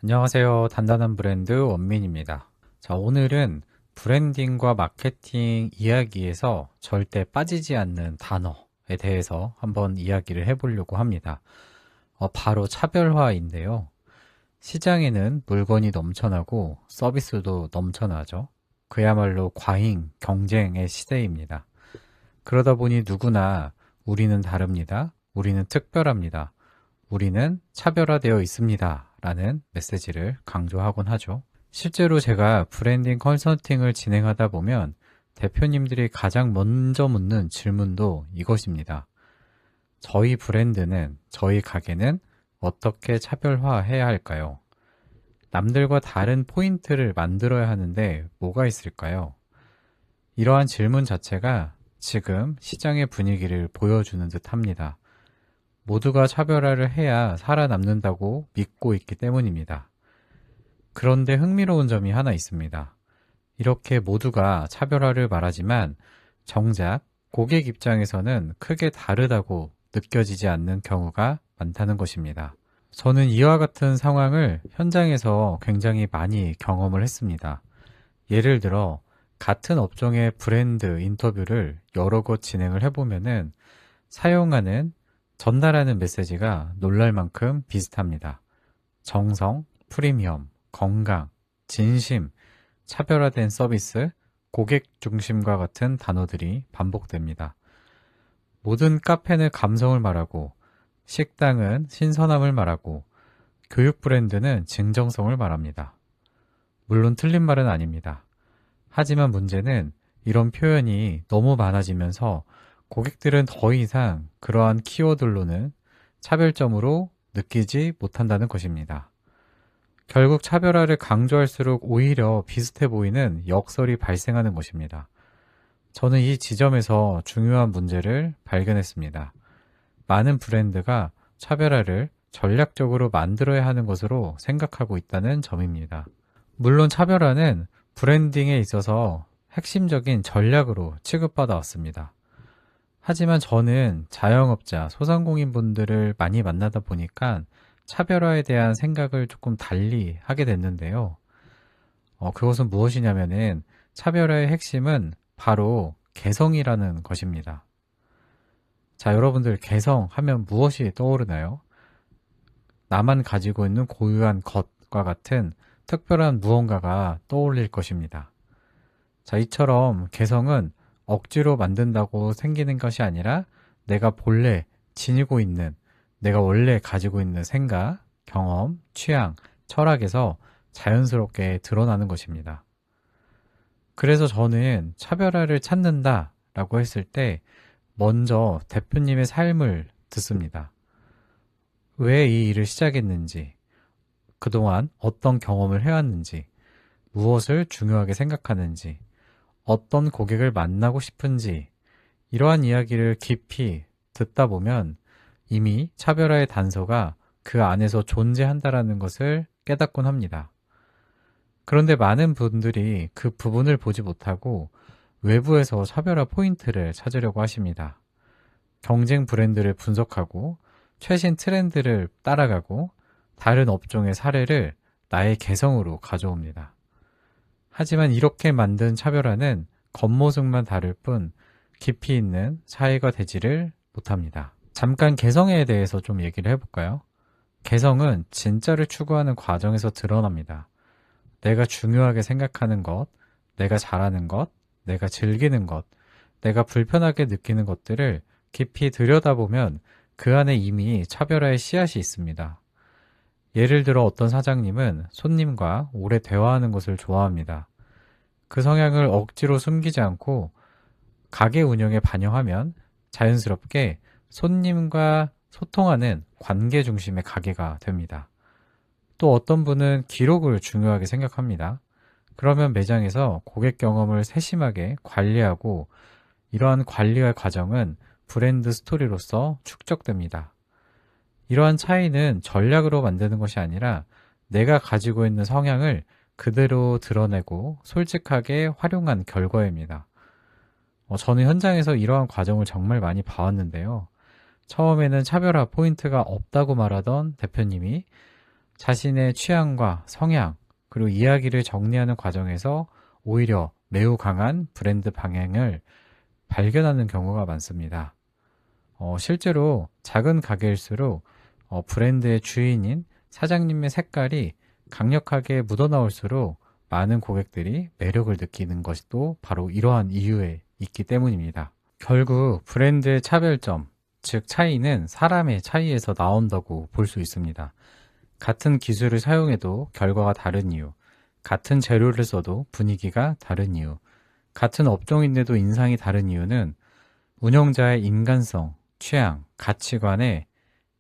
안녕하세요. 단단한 브랜드 원민입니다. 자, 오늘은 브랜딩과 마케팅 이야기에서 절대 빠지지 않는 단어에 대해서 한번 이야기를 해보려고 합니다. 바로 차별화인데요. 시장에는 물건이 넘쳐나고 서비스도 넘쳐나죠. 그야말로 과잉 경쟁의 시대입니다. 그러다 보니 누구나 우리는 다릅니다. 우리는 특별합니다. 우리는 차별화되어 있습니다. 라는 메시지를 강조하곤 하죠. 실제로 제가 브랜딩 컨설팅을 진행하다 보면 대표님들이 가장 먼저 묻는 질문도 이것입니다. 저희 브랜드는, 저희 가게는 어떻게 차별화해야 할까요? 남들과 다른 포인트를 만들어야 하는데 뭐가 있을까요? 이러한 질문 자체가 지금 시장의 분위기를 보여주는 듯 합니다. 모두가 차별화를 해야 살아남는다고 믿고 있기 때문입니다. 그런데 흥미로운 점이 하나 있습니다. 이렇게 모두가 차별화를 말하지만 정작 고객 입장에서는 크게 다르다고 느껴지지 않는 경우가 많다는 것입니다. 저는 이와 같은 상황을 현장에서 굉장히 많이 경험을 했습니다. 예를 들어 같은 업종의 브랜드 인터뷰를 여러 곳 진행을 해보면은 사용하는 전달하는 메시지가 놀랄 만큼 비슷합니다. 정성, 프리미엄, 건강, 진심, 차별화된 서비스, 고객 중심과 같은 단어들이 반복됩니다. 모든 카페는 감성을 말하고, 식당은 신선함을 말하고, 교육 브랜드는 진정성을 말합니다. 물론 틀린 말은 아닙니다. 하지만 문제는 이런 표현이 너무 많아지면서 고객들은 더 이상 그러한 키워드로는 차별점으로 느끼지 못한다는 것입니다. 결국 차별화를 강조할수록 오히려 비슷해 보이는 역설이 발생하는 것입니다. 저는 이 지점에서 중요한 문제를 발견했습니다. 많은 브랜드가 차별화를 전략적으로 만들어야 하는 것으로 생각하고 있다는 점입니다. 물론 차별화는 브랜딩에 있어서 핵심적인 전략으로 취급받아 왔습니다. 하지만 저는 자영업자, 소상공인분들을 많이 만나다 보니까 차별화에 대한 생각을 조금 달리 하게 됐는데요. 그것은 무엇이냐면은 차별화의 핵심은 바로 개성이라는 것입니다. 자, 여러분들 개성 하면 무엇이 떠오르나요? 나만 가지고 있는 고유한 것과 같은 특별한 무언가가 떠올릴 것입니다. 자, 이처럼 개성은 억지로 만든다고 생기는 것이 아니라 내가 본래 지니고 있는, 내가 원래 가지고 있는 생각, 경험, 취향, 철학에서 자연스럽게 드러나는 것입니다. 그래서 저는 차별화를 찾는다라고 했을 때 먼저 대표님의 삶을 듣습니다. 왜 이 일을 시작했는지, 그동안 어떤 경험을 해왔는지, 무엇을 중요하게 생각하는지, 어떤 고객을 만나고 싶은지, 이러한 이야기를 깊이 듣다 보면 이미 차별화의 단서가 그 안에서 존재한다라는 것을 깨닫곤 합니다. 그런데 많은 분들이 그 부분을 보지 못하고 외부에서 차별화 포인트를 찾으려고 하십니다. 경쟁 브랜드를 분석하고 최신 트렌드를 따라가고 다른 업종의 사례를 나의 개성으로 가져옵니다. 하지만 이렇게 만든 차별화는 겉모습만 다를 뿐 깊이 있는 사회가 되지를 못합니다. 잠깐 개성에 대해서 좀 얘기를 해볼까요? 개성은 진짜를 추구하는 과정에서 드러납니다. 내가 중요하게 생각하는 것, 내가 잘하는 것, 내가 즐기는 것, 내가 불편하게 느끼는 것들을 깊이 들여다보면 그 안에 이미 차별화의 씨앗이 있습니다. 예를 들어 어떤 사장님은 손님과 오래 대화하는 것을 좋아합니다. 그 성향을 억지로 숨기지 않고 가게 운영에 반영하면 자연스럽게 손님과 소통하는 관계 중심의 가게가 됩니다. 또 어떤 분은 기록을 중요하게 생각합니다. 그러면 매장에서 고객 경험을 세심하게 관리하고 이러한 관리의 과정은 브랜드 스토리로서 축적됩니다. 이러한 차이는 전략으로 만드는 것이 아니라 내가 가지고 있는 성향을 그대로 드러내고 솔직하게 활용한 결과입니다. 저는 현장에서 이러한 과정을 정말 많이 봐왔는데요. 처음에는 차별화 포인트가 없다고 말하던 대표님이 자신의 취향과 성향, 그리고 이야기를 정리하는 과정에서 오히려 매우 강한 브랜드 방향을 발견하는 경우가 많습니다. 실제로 작은 가게일수록 브랜드의 주인인 사장님의 색깔이 강력하게 묻어나올수록 많은 고객들이 매력을 느끼는 것이 또 바로 이러한 이유에 있기 때문입니다. 결국 브랜드의 차별점, 즉 차이는 사람의 차이에서 나온다고 볼 수 있습니다. 같은 기술을 사용해도 결과가 다른 이유, 같은 재료를 써도 분위기가 다른 이유, 같은 업종인데도 인상이 다른 이유는 운영자의 인간성, 취향, 가치관의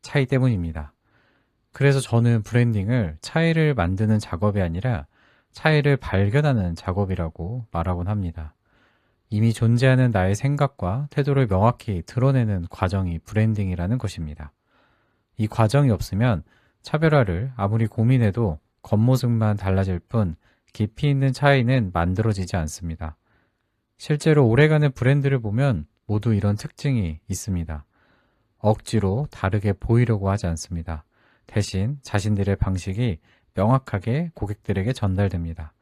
차이 때문입니다. 그래서 저는 브랜딩을 차이를 만드는 작업이 아니라 차이를 발견하는 작업이라고 말하곤 합니다. 이미 존재하는 나의 생각과 태도를 명확히 드러내는 과정이 브랜딩이라는 것입니다. 이 과정이 없으면 차별화를 아무리 고민해도 겉모습만 달라질 뿐 깊이 있는 차이는 만들어지지 않습니다. 실제로 오래가는 브랜드를 보면 모두 이런 특징이 있습니다. 억지로 다르게 보이려고 하지 않습니다. 대신 자신들의 방식이 명확하게 고객들에게 전달됩니다.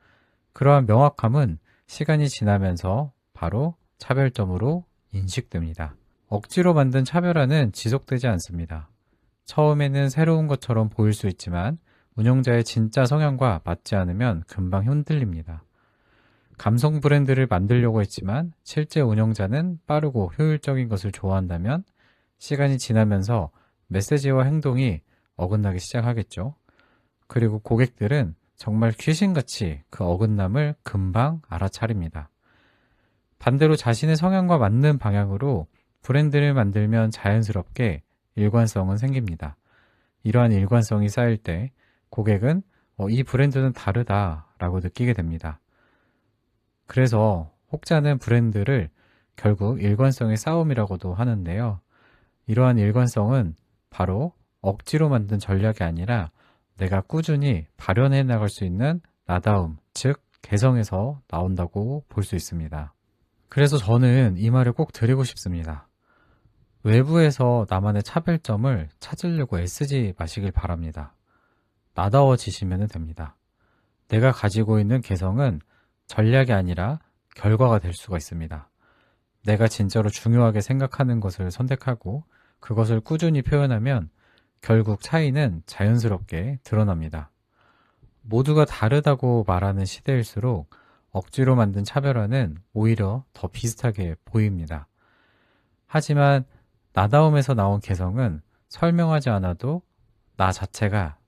그러한 명확함은 시간이 지나면서 바로 차별점으로 인식됩니다. 억지로 만든 차별화는 지속되지 않습니다. 처음에는 새로운 것처럼 보일 수 있지만 운영자의 진짜 성향과 맞지 않으면 금방 흔들립니다. 감성 브랜드를 만들려고 했지만 실제 운영자는 빠르고 효율적인 것을 좋아한다면 시간이 지나면서 메시지와 행동이 어긋나기 시작하겠죠. 그리고 고객들은 정말 귀신같이 그 어긋남을 금방 알아차립니다. 반대로 자신의 성향과 맞는 방향으로 브랜드를 만들면 자연스럽게 일관성은 생깁니다. 이러한 일관성이 쌓일 때 고객은 이 브랜드는 다르다라고 느끼게 됩니다. 그래서 혹자는 브랜드를 결국 일관성의 싸움이라고도 하는데요. 이러한 일관성은 바로 억지로 만든 전략이 아니라 내가 꾸준히 발현해 나갈 수 있는 나다움, 즉 개성에서 나온다고 볼 수 있습니다. 그래서 저는 이 말을 꼭 드리고 싶습니다. 외부에서 나만의 차별점을 찾으려고 애쓰지 마시길 바랍니다. 나다워지시면 됩니다. 내가 가지고 있는 개성은 전략이 아니라 결과가 될 수가 있습니다. 내가 진짜로 중요하게 생각하는 것을 선택하고 그것을 꾸준히 표현하면 결국 차이는 자연스럽게 드러납니다. 모두가 다르다고 말하는 시대일수록 억지로 만든 차별화는 오히려 더 비슷하게 보입니다. 하지만 나다움에서 나온 개성은 설명하지 않아도 나 자체가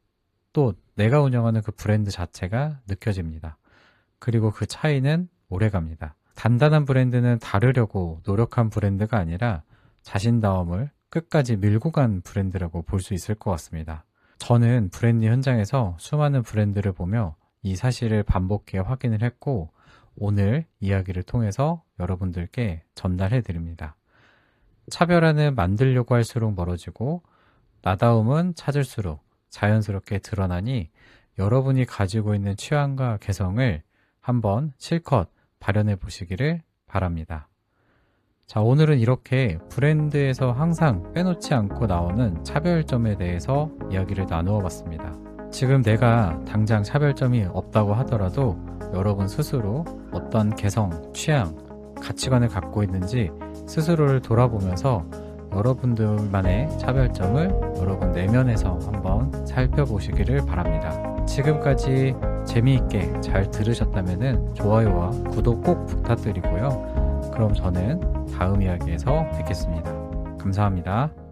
또 내가 운영하는 그 브랜드 자체가 느껴집니다. 그리고 그 차이는 오래갑니다. 단단한 브랜드는 다르려고 노력한 브랜드가 아니라 자신다움을 끝까지 밀고 간 브랜드라고 볼 수 있을 것 같습니다. 저는 브랜드 현장에서 수많은 브랜드를 보며 이 사실을 반복해 확인을 했고 오늘 이야기를 통해서 여러분들께 전달해 드립니다. 차별화는 만들려고 할수록 멀어지고 나다움은 찾을수록 자연스럽게 드러나니 여러분이 가지고 있는 취향과 개성을 한번 실컷 발현해 보시기를 바랍니다. 자, 오늘은 이렇게 브랜드에서 항상 빼놓지 않고 나오는 차별점에 대해서 이야기를 나누어 봤습니다. 지금 내가 당장 차별점이 없다고 하더라도 여러분 스스로 어떤 개성, 취향, 가치관을 갖고 있는지 스스로를 돌아보면서 여러분들만의 차별점을 여러분 내면에서 한번 살펴보시기를 바랍니다. 지금까지 재미있게 잘 들으셨다면 좋아요와 구독 꼭 부탁드리고요. 그럼 저는 다음 이야기에서 뵙겠습니다. 감사합니다.